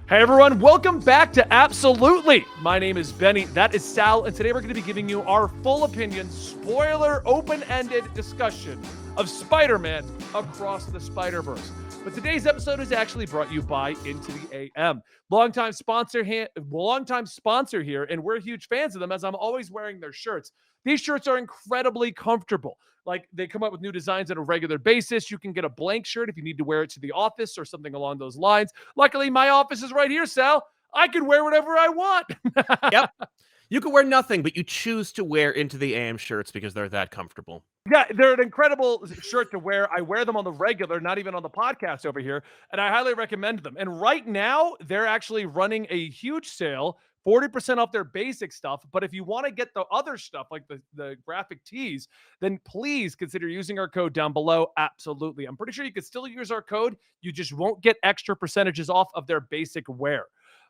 Hey everyone, welcome back to Absolutely. My name is Benny, that is Sal, and today we're going to be giving you our full opinion, spoiler, open-ended discussion of Spider-Man Across the Spider-Verse. But today's episode is actually brought to you by Into the AM. Longtime sponsor here, and we're huge fans of them as I'm always wearing their shirts. These shirts are incredibly comfortable. Like, they come up with new designs on a regular basis. You can get a blank shirt if you need to wear it to the office or something along those lines. Luckily, my office is right here, Sal. I can wear whatever I want. Yep. You can wear nothing, but you choose to wear Into the AM shirts because they're that comfortable. Yeah, they're an incredible shirt to wear. I wear them on the regular, not even on the podcast over here, and I highly recommend them. And right now, they're actually running a huge sale, 40% off their basic stuff. But if you want to get the other stuff, like the graphic tees, then please consider using our code down below. Absolutely. I'm pretty sure you can still use our code. You just won't get extra percentages off of their basic wear.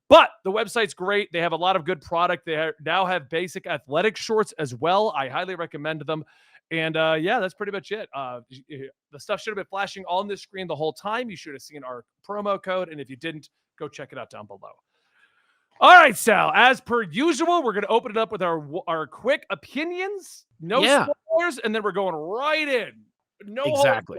But the website's great. They have a lot of good product. They now have basic athletic shorts as well. I highly recommend them. And yeah, that's pretty much it. The stuff should have been flashing on this screen the whole time. You should have seen our promo code. And if you didn't, go check it out down below. All right, Sal, as per usual, we're going to open it up with our quick opinions, no spoilers, and then we're going right in. No exactly.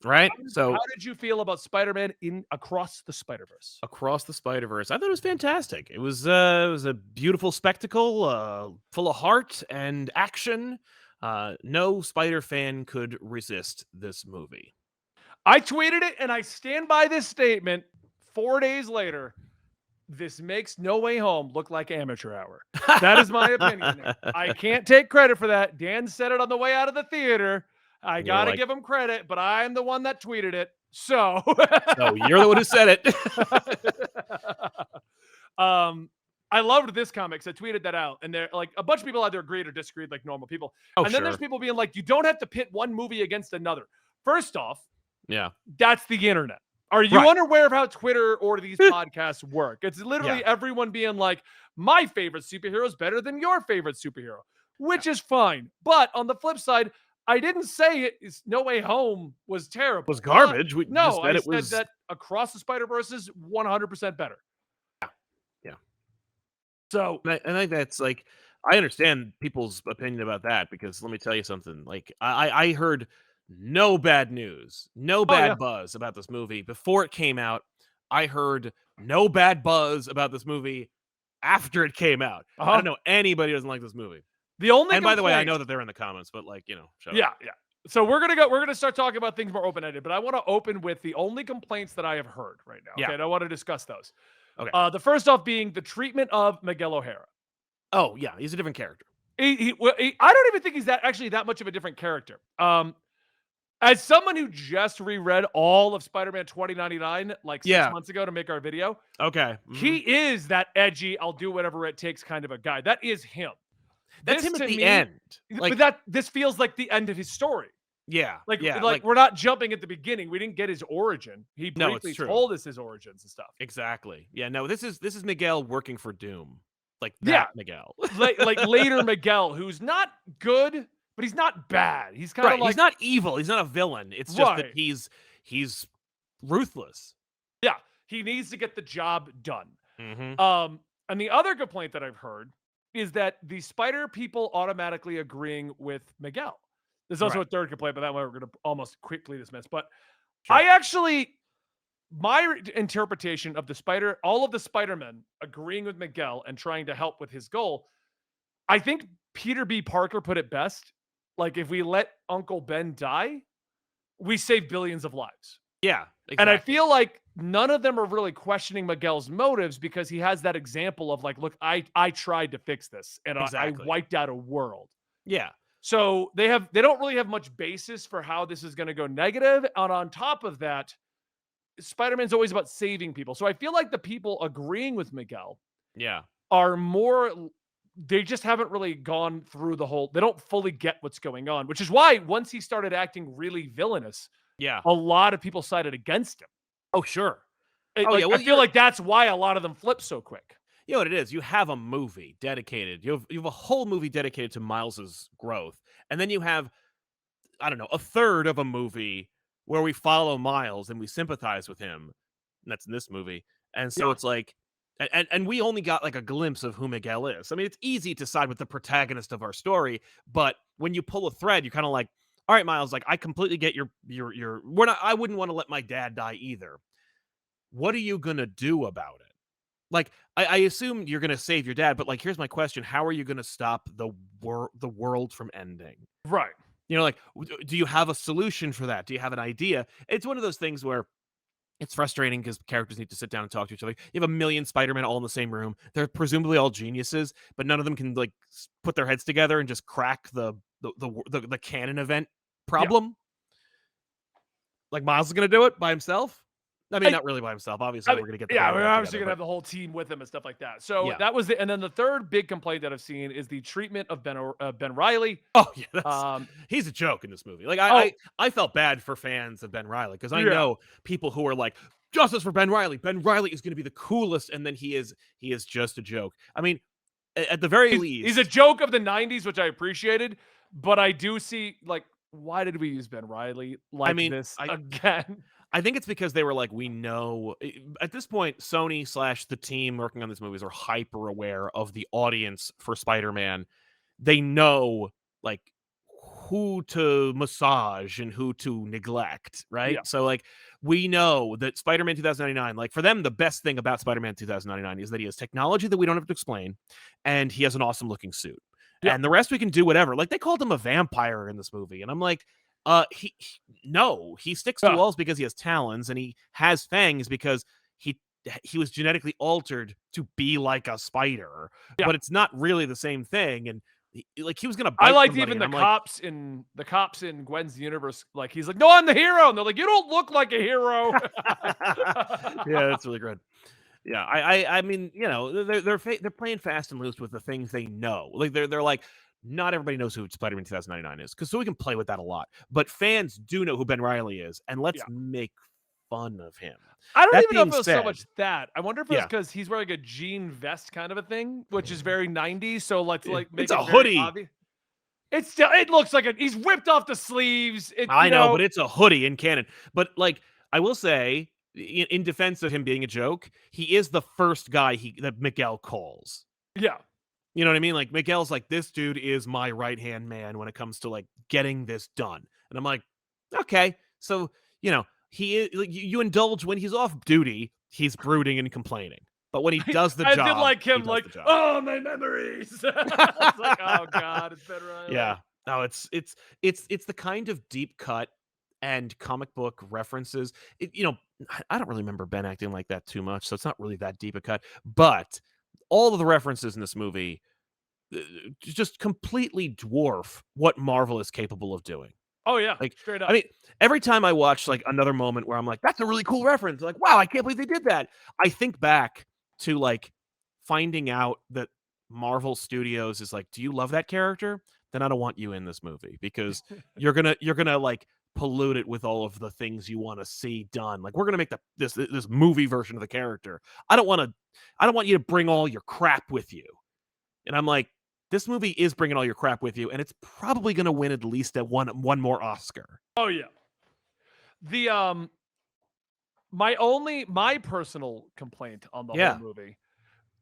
Right? How did you feel about Spider-Man in Across the Spider-Verse? Across the Spider-Verse, I thought it was fantastic. It was a beautiful spectacle, full of heart and action. No Spider fan could resist this movie. I tweeted it, and I stand by this statement 4 days later. This makes No Way Home look like amateur hour. That is my opinion. I can't take credit for that. Dan said it on the way out of the theater. I got to give him credit, but I'm the one that tweeted it. So. No, you're the one who said it. I loved this comic, so I tweeted that out. And they're like, a bunch of people either agreed or disagreed like normal people. Oh, and then there's people being like, you don't have to pit one movie against another. First off, that's the internet. Are you unaware of how Twitter or these podcasts work? It's literally everyone being like, my favorite superhero is better than your favorite superhero, which is fine. But on the flip side, I didn't say No Way Home was terrible. Was garbage. I said that Across the Spider-Verse is 100% better. Yeah. So I think that's like, I understand people's opinion about that because let me tell you something. Like, I heard no bad news, no bad buzz about this movie before it came out. I heard no bad buzz about this movie after it came out. I don't know anybody who doesn't like this movie. And by the way, I know that they're in the comments, but like, shut up. Yeah. So we're gonna start talking about things more open-ended, but I want to open with the only complaints that I have heard right now. Okay, and I want to discuss those. Okay. The first off being the treatment of Miguel O'Hara. Oh yeah, he's a different character. I don't even think he's actually that much of a different character. As someone who just reread all of Spider-Man 2099 like 6 months ago to make our video, he is that edgy, I'll do whatever it takes kind of a guy. That is him. That's him at the end. But this feels like the end of his story. Yeah. Like we're not jumping at the beginning. We didn't get his origin. He briefly told us his origins and stuff. Exactly. Yeah, no, this is Miguel working for Doom. Like that Miguel. like later Miguel, who's not good, but he's not bad. He's kind of like, he's not evil. He's not a villain. It's just that he's ruthless. Yeah, he needs to get the job done. Mm-hmm. And the other complaint that I've heard is that the Spider people automatically agreeing with Miguel. There's also a third complaint, but that one we're going to almost quickly dismiss. But my interpretation of all of the Spider-Men agreeing with Miguel and trying to help with his goal, I think Peter B. Parker put it best. Like, if we let Uncle Ben die, we save billions of lives. Yeah, exactly. And I feel like none of them are really questioning Miguel's motives because he has that example of like, look, I tried to fix this and I wiped out a world. Yeah. So they don't really have much basis for how this is going to go negative. And on top of that, Spider-Man's always about saving people. So I feel like the people agreeing with Miguel are more, they just haven't really gone through they don't fully get what's going on, which is why once he started acting really villainous, a lot of people sided against him. Oh, sure. I feel like that's why a lot of them flip so quick. You know what it is? You have a movie dedicated. You have a whole movie dedicated to Miles's growth. And then you have, I don't know, a third of a movie where we follow Miles and we sympathize with him. And that's in this movie. And so it's like, and we only got like a glimpse of who Miguel is. I mean, it's easy to side with the protagonist of our story, but when you pull a thread, you're kind of like, all right, Miles, like I completely get your we're not I wouldn't want to let my dad die either. What are you gonna do about it? Like, I assume you're gonna save your dad, but like here's my question. How are you gonna stop the world from ending? Right. You know, like do you have a solution for that? Do you have an idea? It's one of those things where it's frustrating because characters need to sit down and talk to each other. You have a million Spider-Man all in the same room. They're presumably all geniuses, but none of them can like put their heads together and just crack the canon event Yeah. problem. Like Miles is going to do it by himself. I mean, I, not really by himself. Obviously, I mean, we're going to get the yeah, band we're back obviously together. gonna But have the whole team with him and stuff like that. So yeah. that was and then the third big complaint that I've seen is the treatment of Ben Riley. Oh yeah, Um, he's a joke in this movie. Like oh I felt bad for fans of Ben Riley because I yeah, know people who are like justice for Ben Riley. Ben Riley is going to be the coolest, and then he is just a joke. I mean, at the very he's a least, joke of the '90s, which I appreciated, but I do see like why did we use Ben Riley I like mean, this again? I think it's because they were like, we know at this point, Sony / the team working on these movies are hyper aware of the audience for Spider-Man. They know like who to massage and who to neglect, right? Yeah, So like we know that Spider-Man 2099, like for them, the best thing about Spider-Man 2099 is that he has technology that we don't have to explain, and he has an awesome looking suit. yeah, And the rest we can do whatever. Like they called him a vampire in this movie, and I'm like, no, he sticks to yeah, walls because he has talons, and he has fangs because he was genetically altered to be like a spider, yeah. but it's not really the same thing. And like he was gonna I bite liked somebody, even and the I'm like, cops in Gwen's universe. Like he's like, no, I'm the hero, and they're like, you don't look like a hero. yeah, that's really good. Yeah, I mean, you know, they're playing fast and loose with the things they know. Like they're like, not everybody knows who Spider-Man 2099 is, because so we can play with that a lot. But fans do know who Ben Riley is, and let's Yeah. make fun of him. I don't That even know if being it was so said, much that. I wonder if it was yeah, because he's wearing a jean vest kind of a thing, which is very '90s. So let's like make it's it a very hoodie. obvious. It's still. It looks like he's whipped off the sleeves. It I know, but it's a hoodie in canon. But like, I will say, in defense of him being a joke, he is the first guy that Miguel calls. yeah. You know what I mean? Like Miguel's like, this dude is my right hand man when it comes to like getting this done. And I'm like, okay, so you know, he is. Like, you indulge when he's off duty. He's brooding and complaining, but when he does the I job, did like he him, does like, the job. oh, my memories. It's like, oh god, it's Ben Riley. Yeah. No, it's the kind of deep cut and comic book references. You know, I don't really remember Ben acting like that too much, so it's not really that deep a cut. But all of the references in this movie just completely dwarf what Marvel is capable of doing. Oh yeah, Like, straight I up. mean, every time I watch like another moment where I'm like, that's a really cool reference, like, wow, I can't believe they did that. I think back to like finding out that Marvel Studios is like, do you love that character? Then I don't want you in this movie because you're gonna like pollute it with all of the things you want to see done. Like we're gonna make this movie version of the character. I don't want you to bring all your crap with you. And I'm like, this movie is bringing all your crap with you, and it's probably going to win at least one more Oscar. Oh yeah. The my personal complaint on the whole Yeah. movie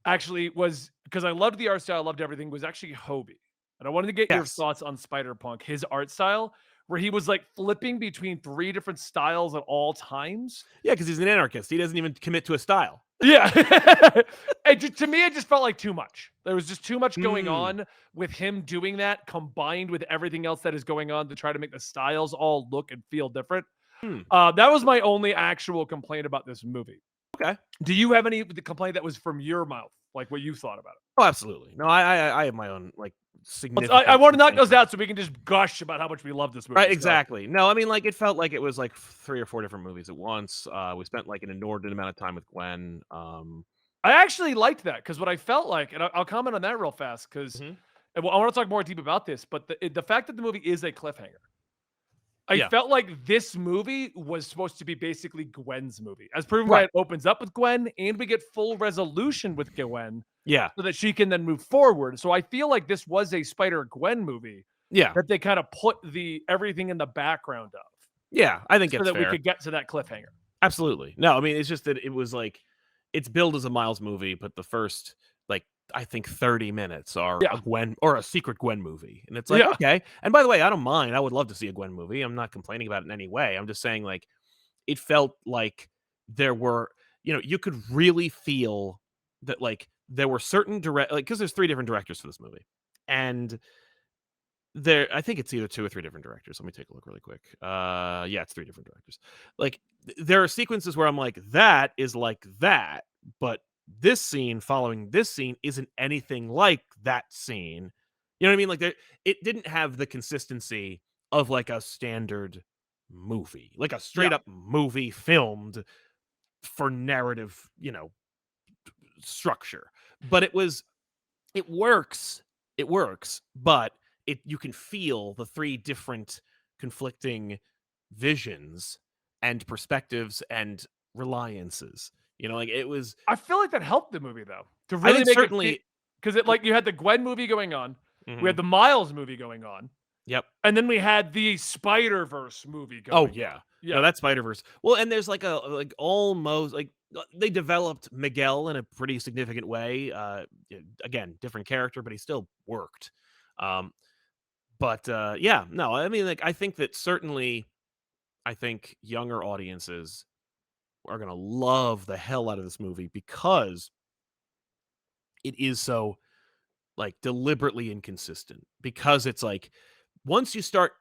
actually was because I loved the art style, I loved everything, was actually Hobie. And I wanted to get your Yes. thoughts on Spider-Punk, his art style, where he was like flipping between 3 different styles at all times. Yeah, because he's an anarchist. He doesn't even commit to a style. Yeah. To me, it just felt like too much. There was just too much going Mm. on with him doing that, combined with everything else that is going on to try to make the styles all look and feel different. Hmm. That was my only actual complaint about this movie. Okay. Do you have any complaint that was from your mouth, like what you thought about it? Oh, absolutely. No, I have my own like significant. I want to knock complaints those out so we can just gush about how much we love this movie. Right, So, exactly. No, I mean, like, it felt like it was like 3 or 4 different movies at once. We spent like an inordinate amount of time with Gwen. I actually liked that because what I felt like, and I'll comment on that real fast because Mhm. I want to talk more deep about this, but the fact that the movie is a cliffhanger. I Yeah. felt like this movie was supposed to be basically Gwen's movie, as proven by Right. it opens up with Gwen, and we get full resolution with Gwen Yeah. so that she can then move forward. So I feel like this was a Spider-Gwen movie Yeah. that they kind of put everything in the background of Yeah. I think so it's that we fair. could get to that cliffhanger. Absolutely. No, I mean, it's just that it was like it's billed as a Miles movie, but the first, like, I think 30 minutes are Yeah. a Gwen or a Secret Gwen movie, and it's like, Yeah. okay. And by the way, I don't mind. I would love to see a Gwen movie. I'm not complaining about it in any way. I'm just saying, like, it felt like there were, you could really feel that, like, there were certain because there's 3 different directors for this movie, and I think it's either 2 or 3 different directors. Let me take a look really quick. Yeah, it's 3 different directors. Like, there are sequences where I'm like, "That is like that," but this scene following this scene isn't anything like that scene. You know what I mean? Like, it didn't have the consistency of, like, a standard movie, like a Yeah. straight up movie filmed for narrative, structure. But it works. It works, but you can feel the 3 different conflicting visions and perspectives and reliances. Like, it was I feel like that helped the movie though, to I really think make it fit, certainly. because it like you had the Gwen movie going on, we had Mhm. the Miles movie going on, Yep. and then we had the Spider-Verse movie Oh, going on. yeah. Yeah. No, that's Spider-Verse. Well, and there's like almost like, they developed Miguel in a pretty significant way. Again, different character, but he still worked. Um, but yeah, no, I mean, like, I think that certainly, I think younger audiences are gonna love the hell out of this movie because it is so, like, deliberately inconsistent. Because it's like, once you start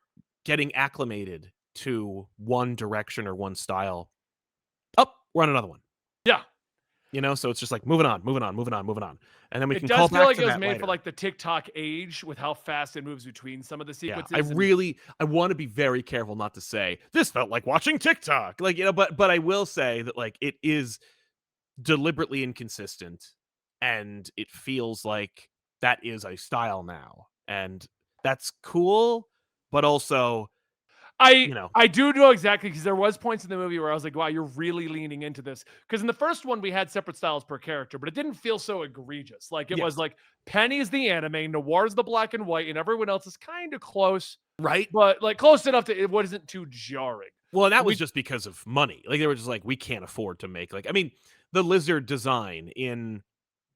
getting acclimated to one direction or one style, oh, we're on another one. Yeah. So it's just like moving on, moving on, moving on, moving on, and then we It can call does feel back like to it was that made for, later. like, the TikTok age with how fast it moves between some of the Yeah, sequences, and I want to be very careful not to say this felt like watching TikTok, like, but I will say that, like, it is deliberately inconsistent, and it feels like that is a style now, and that's cool, but also, I you know, I do know exactly, because there was points in the movie where I was like, "Wow, you're really leaning into this." Because in the first one, we had separate styles per character, but it didn't feel so egregious. Like, it was yes, like Penny's the anime, Noir's the black and white, and everyone else is kind of close, right? but like close enough to it wasn't too jarring. Well, and that was We just because of money. Like, they were just like, we can't afford to make, like, I mean, the lizard design in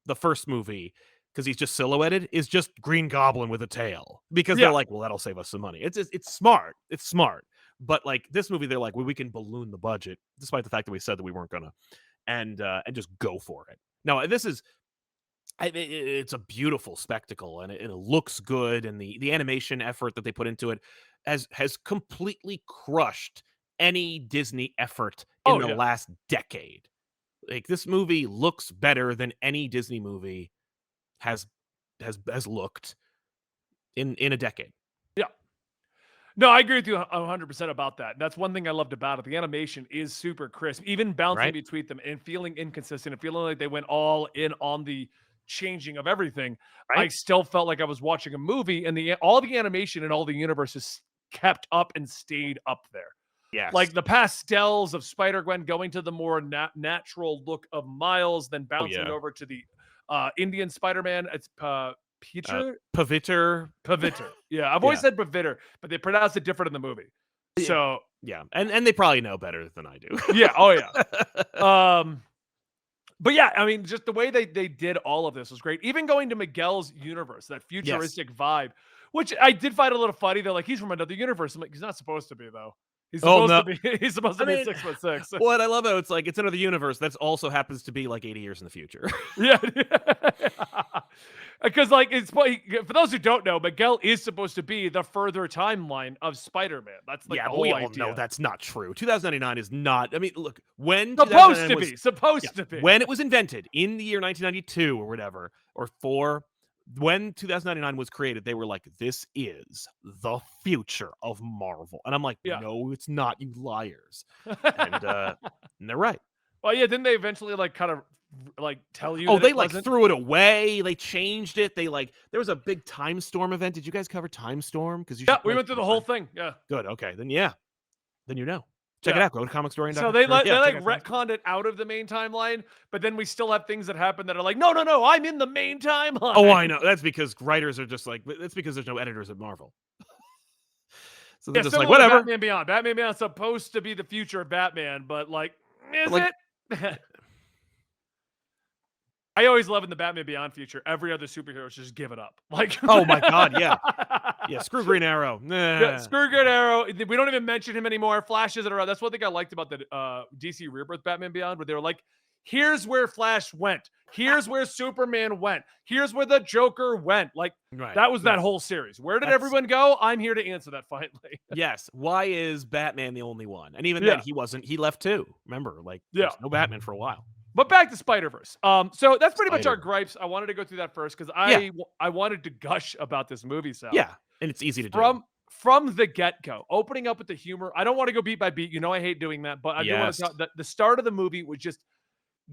the first movie, because he's just silhouetted, is just Green Goblin with a tail. Because they're Yeah, like, well, that'll save us some money. It's smart. It's smart. But, like, this movie, they're like, well, we can balloon the budget, despite the fact that we said that we weren't gonna, and just go for it. No, this is it's a beautiful spectacle, and it looks good, and the animation effort that they put into it has completely crushed any Disney effort in oh the yeah, last decade. Like, this movie looks better than any Disney movie has has looked in a decade, yeah. No, I agree with you 100% about that. That's one thing I loved about it. The animation is super crisp, even bouncing right? between them and feeling inconsistent and feeling like they went all in on the changing of everything. I Right? still felt like I was watching a movie, and the all the animation and all the universes kept up and stayed up there. Yes. Like the pastels of Spider-Gwen going to the more natural look of Miles, then Oh, bouncing yeah. over to the Indian Spider-Man. It's Uh, Peter Paviter. Paviter. Yeah, I've always Yeah. said Paviter, but they pronounce it different in the movie. Yeah. So, Yeah, and they probably know better than I do. yeah, oh yeah. Um, but yeah, I mean, just the way they did all of this was great. Even going to Miguel's universe, that Yes. futuristic vibe, which I did find a little funny. They're like, he's from another universe. I'm like, he's not supposed to be though. He's Oh, supposed to no. be. He's supposed to I be mean, 6'6". what I love, though, it's like, it's another universe that also happens to be, like, 80 years in the future. Yeah. Because like it's for those who don't know, Miguel is supposed to be the further timeline of Spider-Man. That's like Yeah, the but we whole all know idea. that's not true. 2099 is not, I mean, look, when Supposed 2099 to was be. yeah, Supposed to be. when it was invented in the year 1992 or whatever, or 4, when 2099 was created, they were like, "This is the future of Marvel." And I'm like, Yeah. "No, it's not, you liars." And, and they're right. Well, yeah, didn't they eventually, like, kind of, like, tell you Oh, that they, it like, wasn't? threw it away, they changed it, there was a big Time Storm event. Did you guys cover Time Storm? Because you Yeah, should we probably went through cover the whole Time. thing, yeah, Good, okay, then yeah, then you know. Check it yeah. out, go to So comicstorian.com, they or yeah, check like, out Time Storm. retconned it out of the main timeline, but then we still have things that happen that are like, "No, no, no, I'm in the main Oh, I timeline." know, that's because writers are just like, that's because there's no editors at Marvel. So they're Yeah, just like, similar to "Whatever." Batman Beyond. Batman Beyond's supposed to be the future of Batman, but, like, But, is like, it? I always love in the Batman Beyond future, every other superhero is just give it up. Like, Oh my god, yeah. Yeah, screw Green Arrow. yeah, Nah. screw Green Arrow. We don't even mention him anymore. Flash isn't around. That's one thing I liked about the DC Rebirth Batman Beyond, where they were like, here's where Flash went. Here's where Superman went. Here's where the Joker went. Like, Right. that was that Right. whole series. Where did That's everyone go? I'm here to answer that finally. yes. Why is Batman the only one? And even then, Yeah. he wasn't. He left too. Remember, like, Yeah. there's no Batman for a while. But back to Spider-Verse. So that's pretty much our Spider-Verse. gripes. I wanted to go through that first because Yeah. I wanted to gush about this movie, Sal. Yeah. And it's easy to do. From the get-go, opening up with the humor. I don't want to go beat by beat. You know I hate doing that, but I do want Yes. to talk the start of the movie was just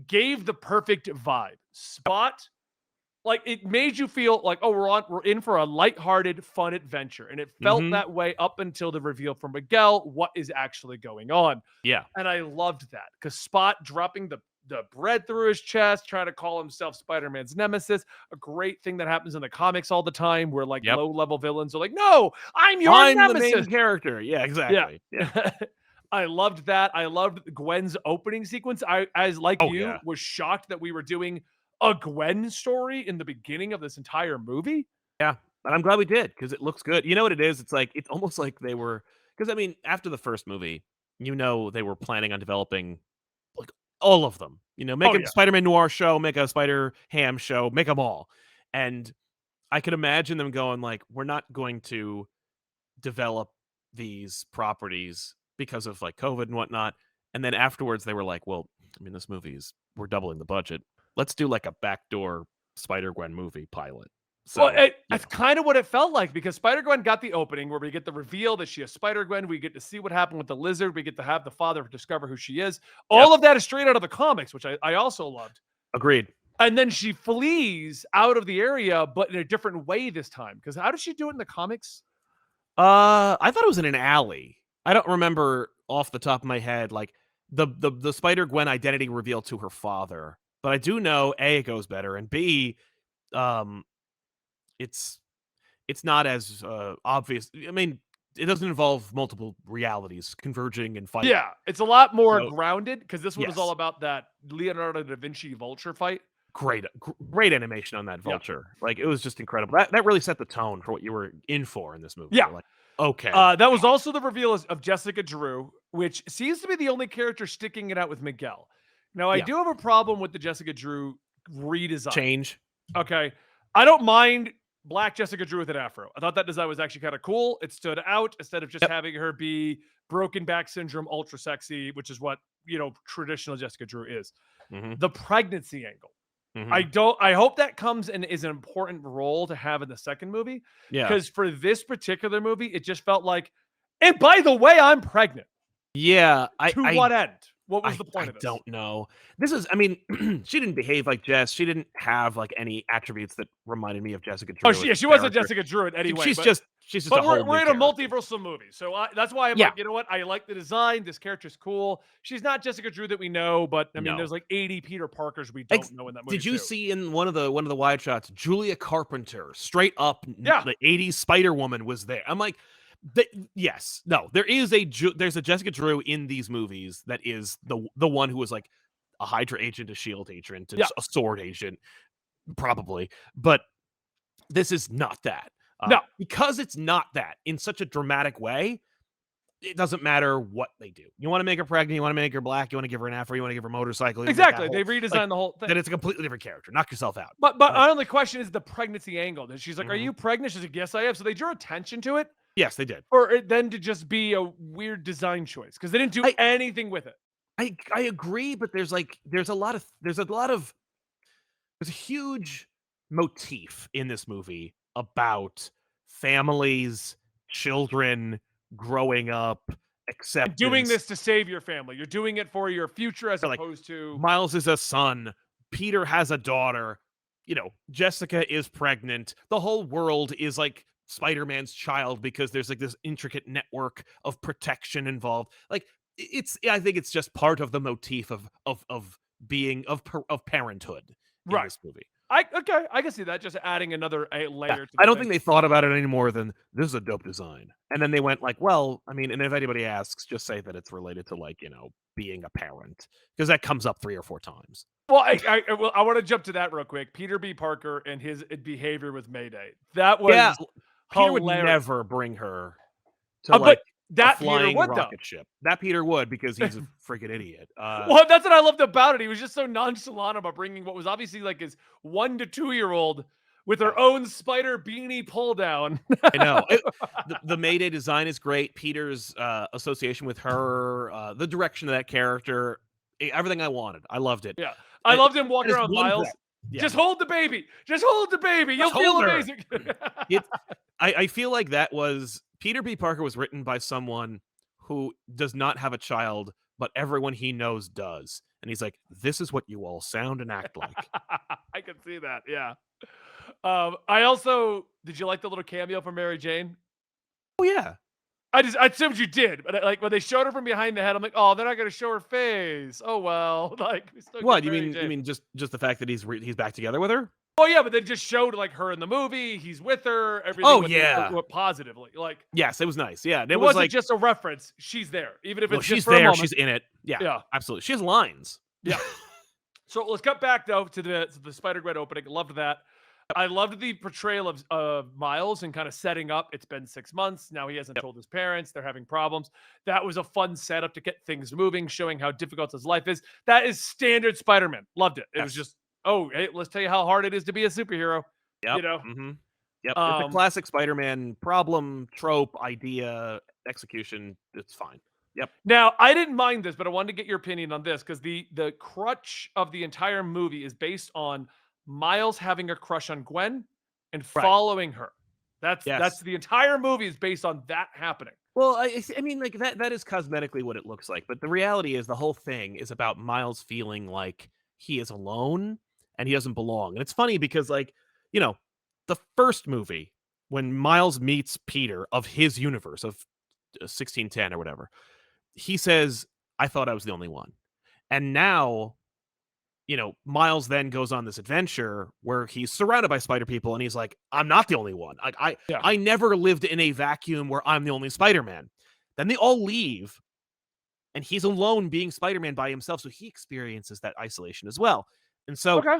gave the perfect vibe. Spot, like it made you feel like, oh, we're in for a lighthearted, fun adventure. And it felt Mhm. that way up until the reveal from Miguel, what is actually going on. Yeah. And I loved that because Spot dropping the bread through his chest, trying to call himself Spider-Man's nemesis. A great thing that happens in the comics all the time where like Yep. low-level villains are like, no, I'm your I'm the nemesis. main character. Yeah, Yeah. exactly. Yeah. I loved that. I loved Gwen's opening sequence. I, as like Oh, you, yeah. was shocked that we were doing a Gwen story in the beginning of this entire movie. Yeah. And I'm glad we did because it looks good. You know what it is? It's like it's almost like they were because I mean, after the first movie, they were planning on developing like all of them. Make Oh a yeah. Spider-Man noir show, make a Spider Ham show, make them all. And I could imagine them going like, we're not going to develop these properties because of like COVID and whatnot. And then afterwards they were like, well, I mean, we're doubling the budget. Let's do like a backdoor Spider-Gwen movie pilot. Well, So, that's kind of what it felt like because Spider-Gwen got the opening where we get the reveal that she is Spider-Gwen. We get to see what happened with the lizard. We get to have the father discover who she is. yep, All of that is straight out of the comics, which I also loved. agreed. And then she flees out of the area, but in a different way this time. Because how did she do it in the comics? I thought it was in an alley. I don't remember off the top of my head like the Spider-Gwen identity reveal to her father. But I do know A, it goes better, and B, um, it's it's not as obvious. I mean, it doesn't involve multiple realities converging and fighting. Yeah, it's a lot more So grounded because this one is all yes, about that Leonardo da Vinci vulture fight. great animation on that Yeah. vulture. Like it was just incredible. That really set the tone for what you were in for in this movie. Yeah. You're like, okay, That was also the reveal of Jessica Drew, which seems to be the only character sticking it out with Miguel. Now, I yeah, do have a problem with the Jessica Drew redesign. change. Okay. I don't mind black Jessica Drew with an afro. I thought that design was actually kind of cool. It stood out instead of just Yep. having her be broken back syndrome, ultra sexy, which is what, traditional Jessica Drew is. Hmm. The pregnancy angle. Hmm. I hope that comes and is an important role to have in the second movie. Yeah. Because for this particular movie, it just felt like, and by the way, I'm pregnant. Yeah, To what end? What was the point of this? don't know. This is I mean, she didn't behave like Jess. She didn't have, like, any attributes that reminded me of Jessica Drew Oh, as a she wasn't character. Jessica Drew in any way. She's just a But whole we're new in a character. multiversal movie, so that's why I'm Yeah. like, you know what? I like the design. This character's cool. She's not Jessica Drew that we know, but I mean, No. there's like 80 Peter Parkers we don't know in that movie. Did you too. see in one of the wide shots, Julia Carpenter, straight up, Yeah. the '80s Spider Woman was there. I'm like, yes, no, there's a Jessica Drew in these movies that is the one who was like a Hydra agent, a Shield agent, Yeah. a Sword agent, probably, but this is not that. No. Because it's not that in such a dramatic way. It doesn't matter what they do. You want to make her pregnant, you want to make her black, you want to give her an afro, you want to give her a motorcycle. Exactly. They redesigned like, the whole thing. then it's a completely different character. Knock yourself out. But my only question is the pregnancy angle. That she's like, "Are Mhm. you pregnant?" She's like, "Yes, I am." So they drew attention to it, Yes, they did. or it then to just be a weird design choice because they didn't do I anything with it. I agree, but there's a huge motif in this movie about families, children growing up, And doing acceptance. this to save your family. You're doing it for your future as They're like, opposed to Miles is a son, Peter has a daughter, Jessica is pregnant. The whole world is like Spider-Man's child because there's like this intricate network of protection involved. Like I think it's just part of the motif of being of parenthood in right. this movie. I can see that. Just adding another Yeah, layer to I the don't thing. think they thought about it any more than this is a dope design. And then they went like, well, I mean, and if anybody asks, just say that it's related to like, being a parent because that comes up 3 or 4 times. Well, I want to jump to that real quick. Peter B. Parker and his behavior with Mayday. That Yeah, was Peter would hilarious. never bring her to, But like, a that Peter flying would though. rocket ship. That Peter would because he's a freaking idiot. Well, that's what I loved about it. He was just so nonchalant about bringing what was obviously like his 1 to 2-year-old with Yeah. her own spider beanie pull down. I know. The Mayday design is great. Peter's association with her, the direction of that character, everything I wanted. I loved it. Yeah. I loved him walking There's around one Miles. breath. Yeah. Just hold the baby. Just hold the baby. You'll Just feel hold her. amazing. I feel like that was Peter B. Parker was written by someone who does not have a child, but everyone he knows does. And he's like, this is what you all sound and act like. I can see that. Yeah. I also did you like the little cameo from Mary Jane? Oh yeah. I assumed you did, but like when they showed her from behind the head, I'm like, oh, they're not gonna show her face. Oh well, like we still What get Mary you Jane. mean just the fact that he's back together with her? Oh yeah, but they just showed like her in the movie. He's with her. Everything. Oh, went, yeah. went positively. Like Yes, it was nice. Yeah, it it was wasn't like, just a reference. She's there, even if well, it's she's just for a there, moment. she's in it. Yeah, Yeah. absolutely. She has lines. Yeah. So let's cut back though to the Spider-Gwen opening. Loved that. I loved the portrayal of Miles and kind of setting up. It's been 6 months now. He hasn't Yep. told his parents. They're having problems. That was a fun setup to get things moving, showing how difficult his life is. That is standard Spider-Man. Loved it. It was Yes. just, oh, hey, let's tell you how hard it is to be a superhero. Yep. You know. Mm-hmm. Yep. It's a classic Spider-Man problem, trope, idea, execution. It's fine. Yep. Now, I didn't mind this, but I wanted to get your opinion on this because the crutch of the entire movie is based on Miles having a crush on Gwen and Right. following her. That's Yes. the entire movie is based on that happening. Well, I mean, like that is cosmetically what it looks like, but the reality is the whole thing is about Miles feeling like he is alone and he doesn't belong. And it's funny because, like, you know, the first movie when Miles meets Peter of his universe of 1610 or whatever, he says, "I thought I was the only one," and now, you know, Miles then goes on this adventure where he's surrounded by spider people and he's like, I'm not the only one. Like Yeah. I never lived in a vacuum where I'm the only Spider-Man. Then they all leave and he's alone being Spider-Man by himself. So he experiences that isolation as well. And so Okay.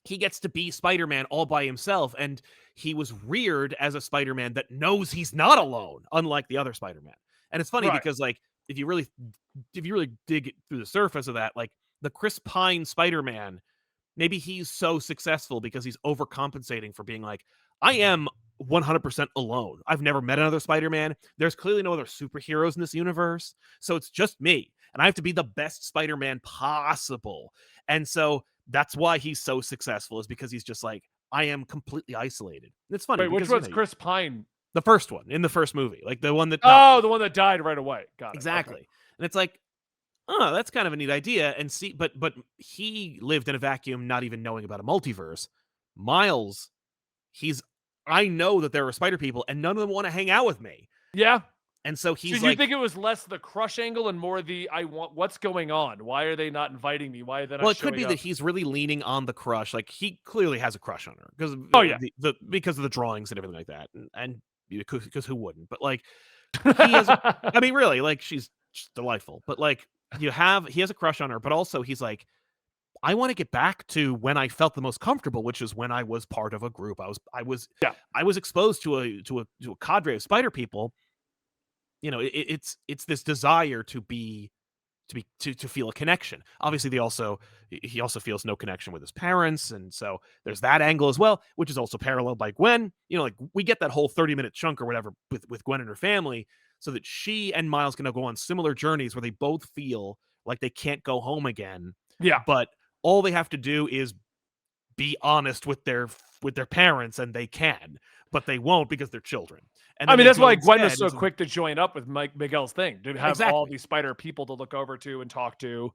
he gets to be Spider-Man all by himself. And he was reared as a Spider-Man that knows he's not alone, unlike the other Spider-Man. And it's funny Right. because, like, if you really dig through the surface of that, like the Chris Pine Spider-Man, maybe he's so successful because he's overcompensating for being like, I am 100% alone. I've never met another Spider-Man. There's clearly no other superheroes in this universe. So it's just me. And I have to be the best Spider-Man possible. And so that's why he's so successful, is because he's just like, I am completely isolated. And it's funny. Wait, which because, you one's know, Chris Pine? the first one in the first movie, like the one that Oh, the one that died right away. Got it. exactly. Okay. And it's like, oh, that's kind of a neat idea. And see, but he lived in a vacuum, not even knowing about a multiverse. Miles, I know that there are spider people, and none of them want to hang out with me. Yeah. And so he's So you like, think it was less the crush angle and more the I want what's going on? Why are they not inviting me? Why are they not well, it could be showing that up? he's really leaning on the crush. Like he clearly has a crush on her because Oh, yeah. because of the drawings and everything like that, and because who wouldn't? But like he has, I mean, really, like she's just delightful. But like he has a crush on her, but also he's like, I want to get back to when I felt the most comfortable, which is when I was part of a group. Yeah. I was exposed to a cadre of spider people. You know, it's this desire to feel a connection. Obviously, he also feels no connection with his parents, and so there's that angle as well, which is also paralleled by Gwen. You know, like we get that whole 30-minute chunk or whatever with Gwen and her family, so that she and Miles can go on similar journeys where they both feel like they can't go home again. Yeah. But all they have to do is be honest with their parents, and they can, but they won't because they're children. And I then mean, they that's go why Gwen was instead so into- quick to join up with Miguel's thing, to have all Exactly. these spider people to look over to and talk to.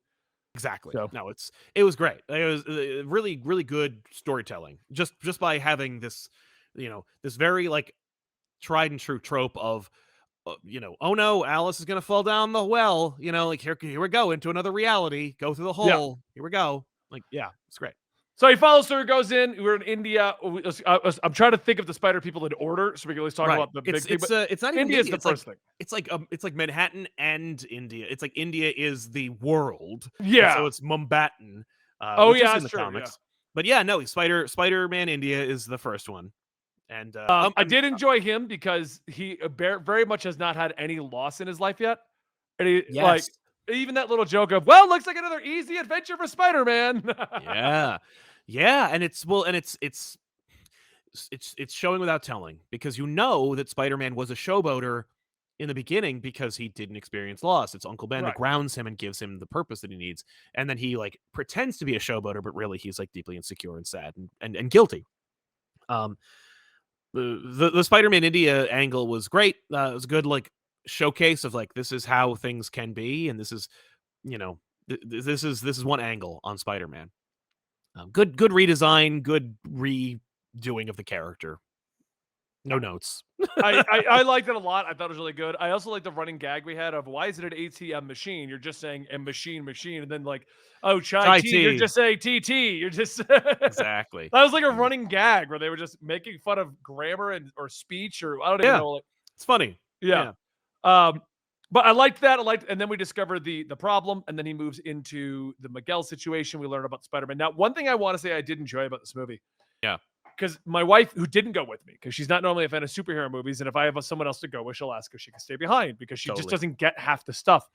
Exactly. So. No, it was great. It was really, really good storytelling. Just by having this, you know, this very like tried and true trope of, you know, oh no, Alice is gonna fall down the well. You know, like here we go into another reality. Go through the hole. Yeah. Here we go. Like, yeah, it's great. So he follows her, goes in. We're in India. I'm trying to think of the spider people in order, so we can at least talk about the big thing. But It's not even India's the it's first like, thing. it's like Manhattan and India. It's like India is the world. And Yeah. so it's Mumbattan. Oh which yeah, is in that's the true. Yeah. comics. But yeah, no, Spider-Man India is the first one, and I did enjoy him because he very much has not had any loss in his life yet, and he like yes, even that little joke of, "Well, looks like another easy adventure for Spider-Man." yeah, yeah, and it's showing without telling because you know that Spider-Man was a showboater in the beginning because he didn't experience loss. It's Uncle Ben that Right. grounds him and gives him the purpose that he needs, and then he like pretends to be a showboater, but really he's like deeply insecure and sad and guilty. Um, the Spider-Man India angle was great. It was a good like showcase of like this is how things can be, and this is you know this is one angle on Spider-Man. Good redesign, good redoing of the character. No notes. I liked it a lot. I thought it was really good. I also like the running gag we had of, why is it an ATM machine? You're just saying a machine, and then like, oh, chai Chai tea, you're tea. just saying TT. You're just that Exactly. was like a Mm. running gag where they were just making fun of grammar and or speech, or I don't even Yeah, know. Like, it's funny. yeah. Yeah, But I liked that. And then we discovered the problem, and then he moves into the Miguel situation. We learn about Spider-Man. Now, one thing I want to say I did enjoy about this movie, yeah, because my wife, who didn't go with me, because she's not normally a fan of superhero movies, and if I have someone else to go with, she'll ask if she can stay behind because she just totally. doesn't get half the stuff.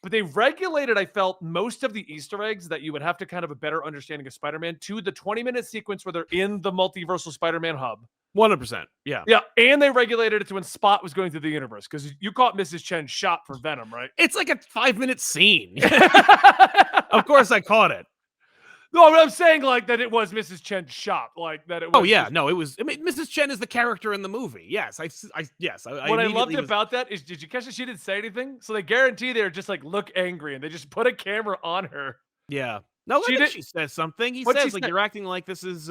But they regulated, I felt, most of the Easter eggs that you would have to kind of a better understanding of Spider-Man to the 20-minute sequence where they're in the multiversal Spider-Man hub. 100%. Yeah. Yeah, and they regulated it to when Spot was going through the universe, because you caught Mrs. Chen's shot for Venom, right? It's like a 5-minute scene. Of course I caught it. No, but I'm saying like that it was Mrs. Chen's shop, like that it Oh was yeah, just. no, it was. I mean, Mrs. Chen is the character in the movie. Yes, yes, I What I loved immediately was. about that is, did you catch that she didn't say anything? So they guarantee they're just like, look angry, and they just put a camera on her. Yeah. No, I She think did. she says something. He What she says like said? you're acting like this is.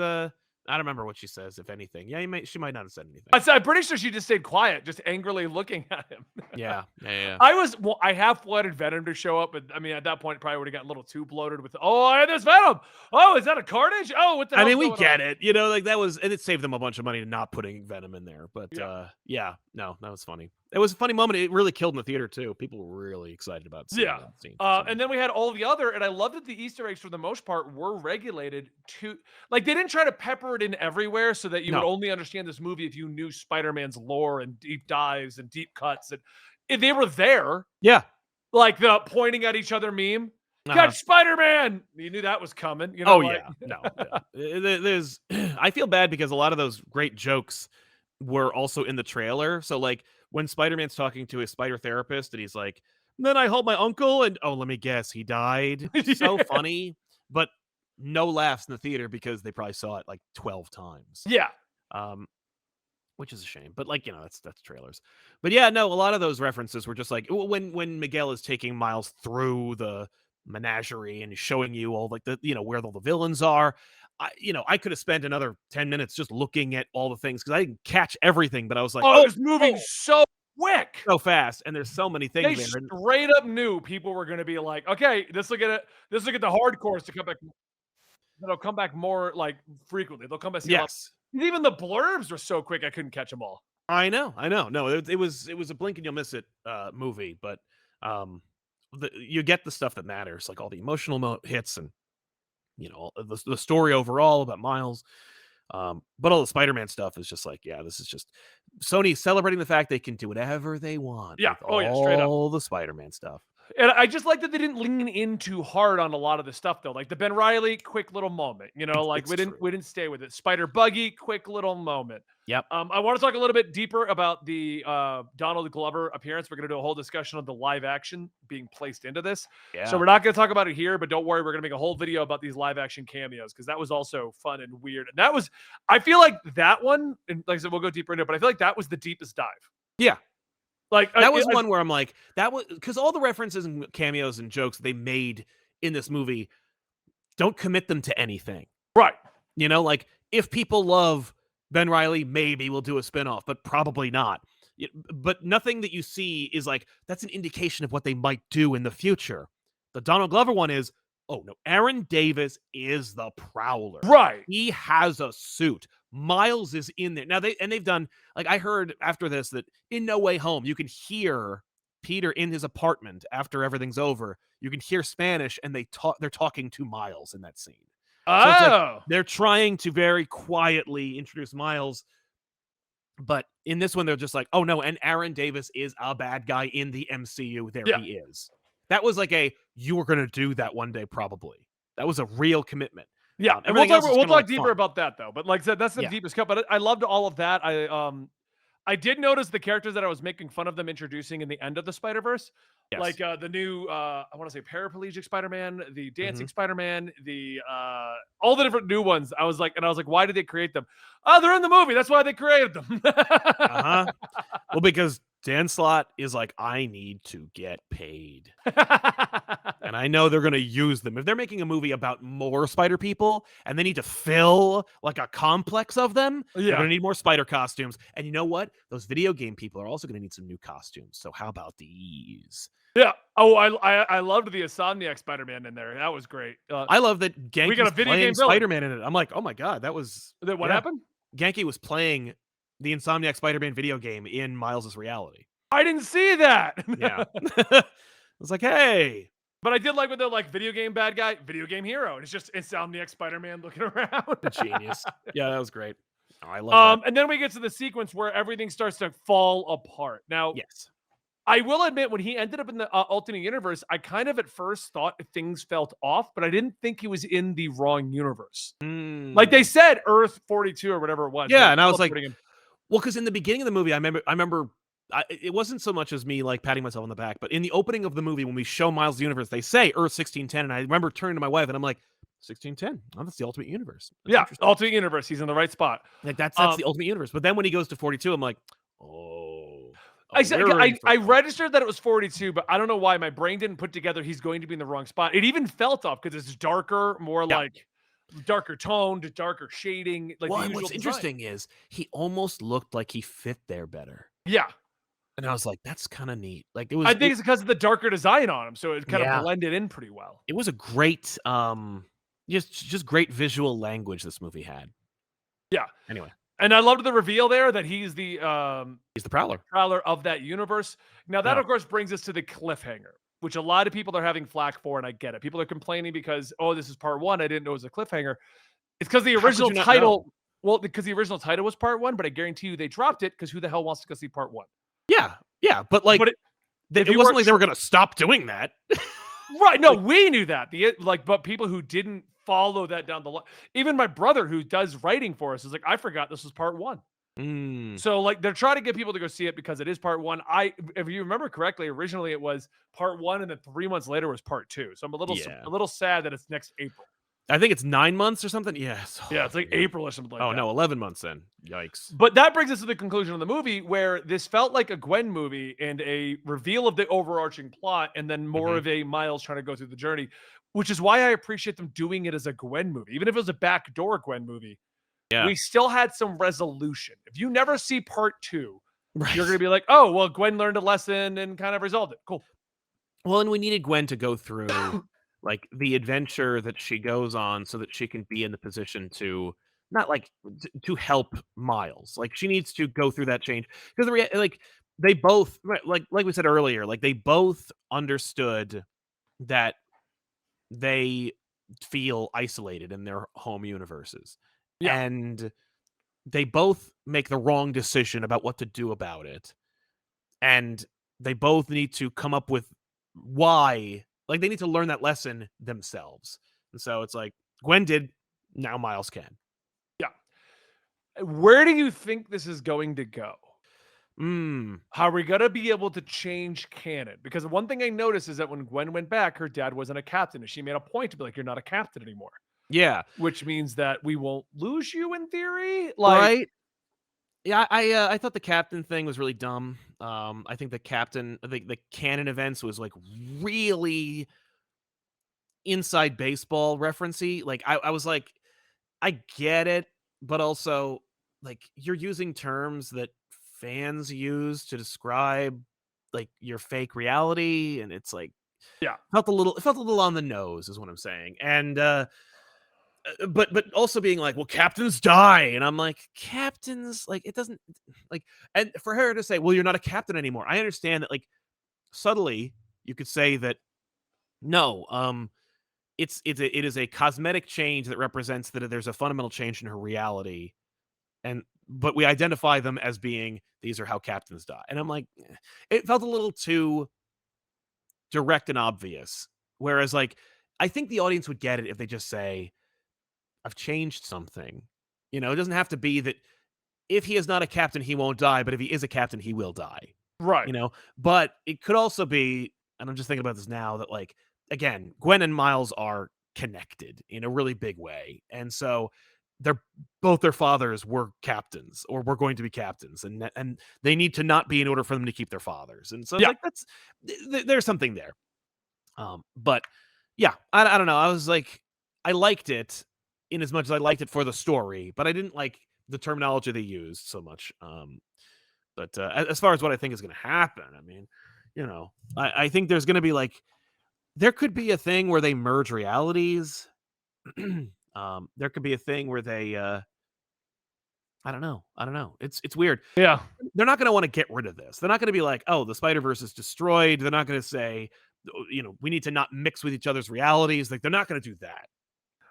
I don't remember what she says, if anything. Yeah, she might not have said anything. I'm pretty sure she just stayed quiet, just angrily looking at him. Yeah, yeah, yeah. I have wanted Venom to show up, but I mean, at that point, it probably would have gotten a little too bloated with, oh, there's Venom. Oh, is that a Carnage? Oh, what the I hell's mean, we going get on? it, you know, like that was, and it saved them a bunch of money not putting Venom in there. But Yeah. yeah, no, that was funny. It was a funny moment. It really killed in the theater too. People were really excited about seeing Yeah. that scene. And then we had all the other, and I love that the Easter eggs for the most part were regulated to, like, they didn't try to pepper it in everywhere so that you would No, only understand this movie if you knew Spider-Man's lore and deep dives and deep cuts. And if they were there, yeah, like the pointing at each other meme, uh-huh. catch Spider-Man. You knew that was coming, Oh like, yeah, no, yeah. There's, I feel bad because a lot of those great jokes were also in the trailer. So like when Spider-Man's talking to his spider therapist and he's like, then I helped my uncle and oh, let me guess, he died. So yeah. funny, but no laughs in the theater because they probably saw it like 12 times. Yeah. Um, which is a shame. But like, that's trailers. But yeah, no, a lot of those references were just like when Miguel is taking Miles through the menagerie and showing you all like the where all the villains are. I could have spent another 10 minutes just looking at all the things because I didn't catch everything, but I was like, Oh, it oh, was moving so quick. so fast, and there's so many They things there. And straight up knew people were going to be like, okay, this will get it. This will get the hardcores to come back. They'll come back more like frequently. They'll come back see a lot. yes, Even the blurbs were so quick I couldn't catch them all. I know. No, it was a blink and you'll miss it movie, but um, you get the stuff that matters, like all the emotional hits and the story overall about Miles. But all the Spider-Man stuff is just like, yeah, this is just Sony celebrating the fact they can do whatever they want Yeah. with Oh yeah. Straight up. all the Spider-Man stuff. And I just like that they didn't lean in too hard on a lot of the stuff though. Like the Ben Riley, quick little moment. Like It's we didn't true. we didn't stay with it. Spider Buggy, quick little moment. Yep. I want to talk a little bit deeper about the Donald Glover appearance. We're going to do a whole discussion on the live action being placed into this. So Yeah. we're not going to talk about it here, but don't worry, we're going to make a whole video about these live action cameos because that was also fun and weird. And that was, I feel like that one, and like I said, we'll go deeper into it, but I feel like that was the deepest dive. Yeah. Like That was one where I'm like, that was because all the references and cameos and jokes they made in this movie don't commit them to anything. right. Like if people love Ben Riley, maybe we'll do a spinoff, but probably not. But nothing that you see is like, that's an indication of what they might do in the future. The Donald Glover one is, oh no, Aaron Davis is the Prowler. Right. He has a suit. Miles is in there. Now they've done, like I heard after this that in No Way Home, you can hear Peter in his apartment after everything's over, you can hear Spanish, and they're talking to Miles in that scene. So it's like Oh, they're trying to very quietly introduce Miles, but in this one they're just like, oh no, and Aaron Davis is a bad guy in the MCU. There yeah. he is. That was like you were gonna do that one day, probably. That was a real commitment. Yeah, and Everything else is we'll kind of talk like deeper fun. about that though. But like I said, that's the Yeah. deepest cut. But I loved all of that. I did notice the characters that I was making fun of them introducing in the end of the Spider-Verse, like Yes. the new I want to say paraplegic Spider-Man, the Hmm. dancing Spider-Man, the all the different new ones. I was like, why did they create them? Oh, they're in the movie. That's why they created them. Uh-huh. Well, because Dan Slott is like, I need to get paid. And I know they're going to use them. If they're making a movie about more spider people and they need to fill like a complex of them, they're Yeah. going to need more spider costumes. And you know what? Those video game people are also going to need some new costumes. So how about these? Yeah. Oh, I loved the Insomniac Spider-Man in there. That was great. I love that We got a Genki's video playing game villain. Spider-Man in it. I'm like, oh my God, that was... What yeah. happened? Genki was playing the Insomniac Spider-Man video game in Miles' reality. I didn't see that. Yeah. I was like, hey. But I did like when they're like video game bad guy, video game hero. And it's just Insomniac Spider-Man looking around. Genius. Yeah, that was great. Oh, I love that. And then we get to the sequence where everything starts to fall apart. Now, Yes. I will admit, when he ended up in the alternate universe, I kind of at first thought things felt off, but I didn't think he was in the wrong universe. Like they said, Earth 42 or whatever it was. Yeah, and I was like, teleporting him. well, because in the beginning of the movie, I remember it wasn't so much as me like patting myself on the back, but in the opening of the movie, when we show Miles' universe, they say Earth 1610, and I remember turning to my wife and I'm like, 1610? Oh, that's the ultimate universe. That's Yeah, interesting. alternate universe. He's in the right spot. Like that's the ultimate universe. But then when he goes to 42, I'm like, oh, I said we're in for I trouble. registered that it was 42, but I don't know why my brain didn't put together he's going to be in the wrong spot. It even felt off because it's darker, more Yeah. like darker toned, darker shading. Like Well, the and usual what's design. interesting is he almost looked like he fit there better. Yeah, And I was like, that's kind of neat. Like it was I think it's because of the darker design on him, so it kind Yeah. of blended in pretty well. it was a great just great visual language this movie had. Yeah. Anyway, And I loved the reveal there that he's the he's the Prowler. prowler of that universe. Now that Yeah. of course brings us to the cliffhanger, which a lot of people are having flack for, and I get it. People are complaining because, oh, this is part one. I didn't know it was a cliffhanger. It's because the How could original you not title. know? Well, because the original title was part one, but I guarantee you they dropped it because who the hell wants to go see part one? Yeah, yeah, but like But if it you wasn't weren't like they were gonna stop doing that. right, no, we knew that. But people who didn't follow that down the line, even my brother who does writing for us is like, I forgot this was part one. Mm, So like they're trying to get people to go see it because it is part one. If you remember correctly, originally it was part one, and then 3 months later was part two. So I'm Yeah. a little sad that it's next April. I think it's 9 months or something. Yes. Yeah, it's like April or something like Oh that. no, 11 months then. Yikes. But that brings us to the conclusion of the movie, where this felt like a Gwen movie and a reveal of the overarching plot, and then more Mhm. of a Miles trying to go through the journey, which is why I appreciate them doing it as a Gwen movie. Even if it was a backdoor Gwen movie, Yeah. we still had some resolution. If you never see part two, Right. you're going to be like, oh, well, Gwen learned a lesson and kind of resolved it. Cool. Well, and we needed Gwen to go through like the adventure that she goes on so that she can be in the position to not like to help Miles. Like she needs to go through that change because like they both like we said earlier, like they both understood that they feel isolated in their home universes. Yeah. And they both make the wrong decision about what to do about it. And they both need to come up with why, like they need to learn that lesson themselves. And so it's like Gwen did, now Miles can. Where do you think this is going to go? Mm, How are we going to be able to change canon? Because one thing I noticed is that when Gwen went back, her dad wasn't a captain. And she made a point to be like, you're not a captain anymore. yeah. Which means that we won't lose you in theory. Like, Right. Yeah, I thought the captain thing was really dumb. I think the canon events was like really inside baseball referencey. Like I was like, I get it, but also like you're using terms that fans use to describe like your fake reality, and it's like yeah, it felt a little on the nose, is what I'm saying. And but also being like, well, captains die, and I'm like, captains, like it doesn't like, and for her to say, well, you're not a captain anymore. I understand that like subtly, you could say that no, it is a cosmetic change that represents that there's a fundamental change in her reality, but we identify them as being these are how captains die, and I'm like, it felt a little too direct and obvious. Whereas, like, I think the audience would get it if they just say, "I've changed something." It doesn't have to be that if he is not a captain, he won't die, but if he is a captain, he will die. Right. But it could also be, and I'm just thinking about this now, that like again, Gwen and Miles are connected in a really big way, and so they're both their fathers were captains or were going to be captains, and they need to not be in order for them to keep their fathers, and so it's Yeah. like there's something there. But yeah, I don't know. I was like, I liked it in as much as I liked it for the story, but I didn't like the terminology they used so much. But as far as what I think is going to happen, I mean, I think there's going to be like, there could be a thing where they merge realities. There could be a thing where they, I don't know. I don't know. It's weird. Yeah. They're not going to want to get rid of this. They're not going to be like, oh, the Spider-Verse is destroyed. They're not going to say, we need to not mix with each other's realities. Like, they're not going to do that.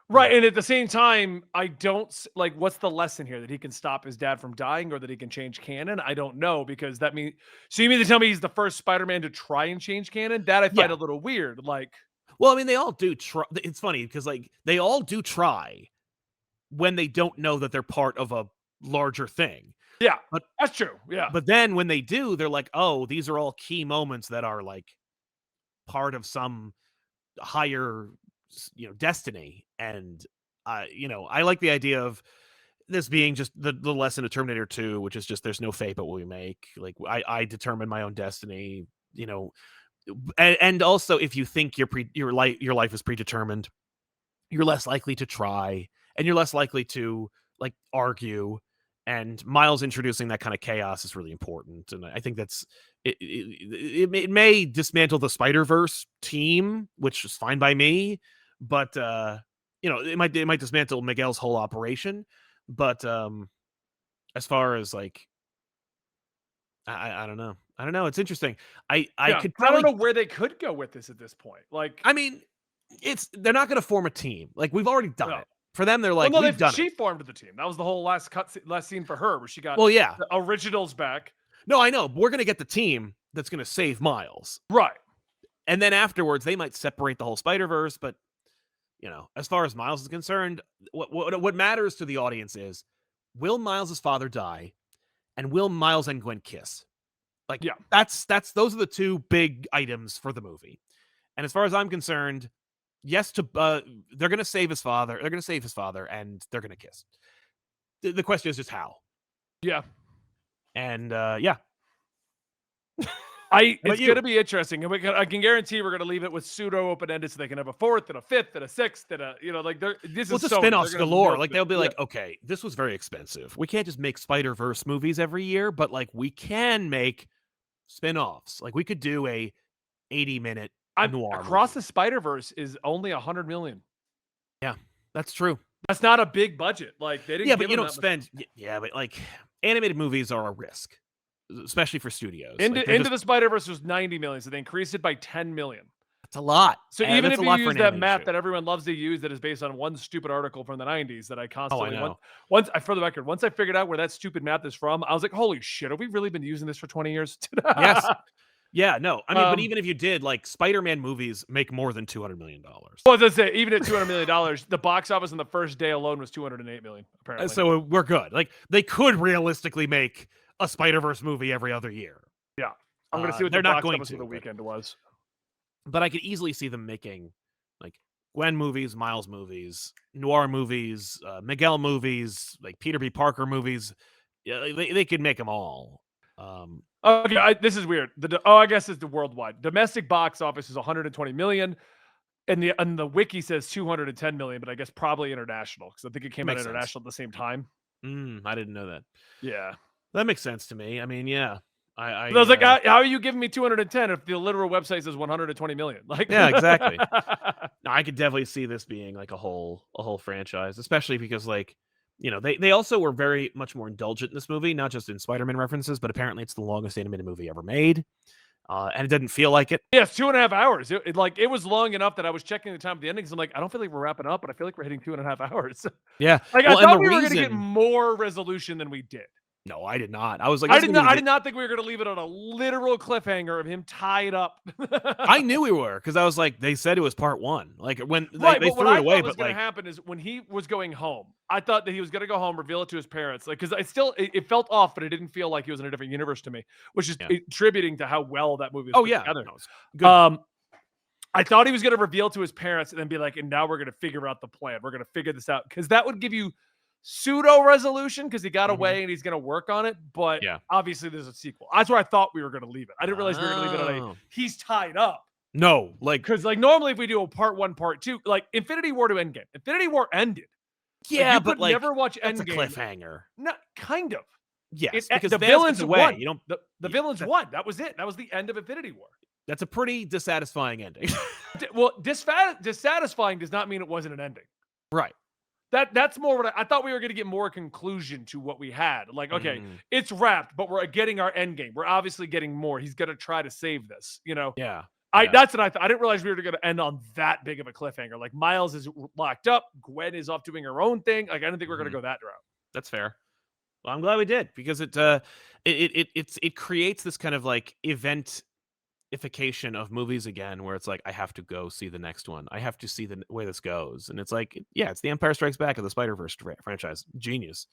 Right. And at the same time, I don't like, what's the lesson here, that he can stop his dad from dying or that he can change canon? I don't know, because that means, so you mean to tell me he's the first Spider-Man to try and change canon? That I find Yeah. a little weird. Like, Well, I mean, they all do try. It's funny because like they all do try when they don't know that they're part of a larger thing. yeah, But that's true. Yeah. but then when they do, they're like, oh, these are all key moments that are like part of some higher, destiny. And I like the idea of this being just the lesson of Terminator 2, which is just there's no fate but what we make. Like I determine my own destiny. And also if you think your life is predetermined, you're less likely to try, and you're less likely to like argue. And Miles introducing that kind of chaos is really important, and I think that's it may dismantle the Spider-Verse team, which is fine by me, but it might dismantle Miguel's whole operation. But as far as like, I don't know. I don't know. It's interesting. I Yeah. could I don't probably. know where they could go with this at this point. Like, I mean, they're not going to form a team. Like, we've already done no. it. For them, they're Well, like, no, we've done she it. formed the team. That was the whole last scene for her, where she got Well, yeah. the originals back. No, I know. We're going to get the team that's going to save Miles. Right. And then afterwards, they might separate the whole Spider-Verse. But, as far as Miles is concerned, what matters to the audience is, will Miles' father die? And will Miles and Gwen kiss? Like, Yeah. those are the two big items for the movie. And as far as I'm concerned, yes, they're going to save his father. They're going to save his father, and they're going to kiss. The question is just how. Yeah. And yeah. It's going to be interesting, and I can guarantee we're going to leave it with pseudo open ended, so they can have a fourth and a fifth and a sixth and a like this is just so spin-offs galore. Like, they'll be yeah. like, okay, this was very expensive. We can't just make Spider-Verse movies every year, but like we can make spin-offs. Like, we could do a 80-minute noir Across movie. the Spider-Verse is only $100 million. Yeah, that's true. That's not a big budget. Like, they didn't. Yeah, but you don't spend. Yeah, but like animated movies are a risk, especially for studios. Into the Spider-Verse was 90 million, so they increased it by 10 million. That's a lot. So even that's if a lot you for use an that math animation. that everyone loves to use, that is based on one stupid article from the 90s that I constantly know. for the record, once I figured out where that stupid math is from, I was like, holy shit, have we really been using this for 20 years? Yes. Yeah, no. I mean, but even if you did, like, Spider-Man movies make more than $200 million. Well, as I say, even at $200 million, the box office on the first day alone was $208 million, apparently. So we're good. Like, they could realistically make a Spider-Verse movie every other year. Yeah. I'm going to see what they're the not box going office to, of the weekend was. But I could easily see them making, like, Gwen movies, Miles movies, noir movies, Miguel movies, like Peter B. Parker movies. Yeah, they could make them all. Okay, this is weird. I guess it's the worldwide. Domestic box office is 120 million, and the wiki says 210 million, but I guess probably international, because I think it came out international at the same time. I didn't know that. Yeah, that makes sense to me. I mean, yeah. I was like, how are you giving me 210 if the literal website says 120 million? Like, yeah, exactly. No, I could definitely see this being like a whole franchise, especially because, like, they also were very much more indulgent in this movie, not just in Spider-Man references, but apparently it's the longest animated movie ever made. and it didn't feel like it. Yeah, it's 2.5 hours. It was long enough that I was checking the time of the endings. I'm like, I don't feel like we're wrapping up, but I feel like we're hitting 2.5 hours. Yeah. Like, Well, I and the thought we were gonna get reason more resolution than we did. No, I did not. I was like, I this did is not. gonna I be did not think we were gonna leave it on a literal cliffhanger of him tied up. I knew we were, because I was like, they said it was part 1. Like, when Right, they but what threw it I away, thought was but, gonna like happen is when he was going home, I thought that he was gonna go home, reveal it to his parents, like, because it felt off, but it didn't feel like he was in a different universe to me, which is Yeah. attributing to how well that movie was Oh, put yeah. together. No, it's good. I thought he was gonna reveal to his parents and then be like, "And now we're gonna figure out the plan. We're gonna figure this out," because that would give you pseudo resolution because he got away and he's gonna work on it. But Yeah. obviously, there's a sequel. That's where I thought we were gonna leave it. I didn't realize we were gonna leave it on a Oh. he's tied up. No, like Because like normally if we do a part 1, part 2, like Infinity War to Endgame. Infinity War ended. yeah, you but, could like, never watch that's a Endgame. cliffhanger. No, kind of. Yes, The because Thanos villains gets away. won. You don't The villains won. That was it. That was the end of Infinity War. That's a pretty dissatisfying ending. Well, dissatisfying does not mean it wasn't an ending. Right. That's more what I thought we were going to get more conclusion to what we had. Like, okay, it's wrapped, but we're getting our end game. We're obviously getting more. He's going to try to save this, Yeah. That's what I thought. I didn't realize we were going to end on that big of a cliffhanger. Like Miles is locked up. Gwen is off doing her own thing. Like I didn't think we were going to go that route. That's fair. Well, I'm glad we did, because it creates this kind of like eventification of movies again, where it's like, I have to go see the next one. I have to see the way this goes, and it's like, yeah, it's the Empire Strikes Back of the Spider-Verse franchise. Genius.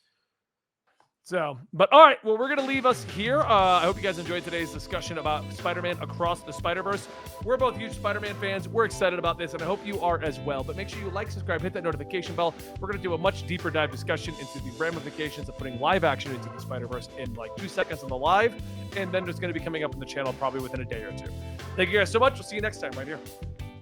So, but all right, well, we're going to leave us here. I hope you guys enjoyed today's discussion about Spider-Man Across the Spider-Verse. We're both huge Spider-Man fans. We're excited about this, and I hope you are as well. But make sure you like, subscribe, hit that notification bell. We're going to do a much deeper dive discussion into the ramifications of putting live action into the Spider-Verse in like 2 seconds on the live, and then it's going to be coming up on the channel probably within a day or two. Thank you guys so much. We'll see you next time right here.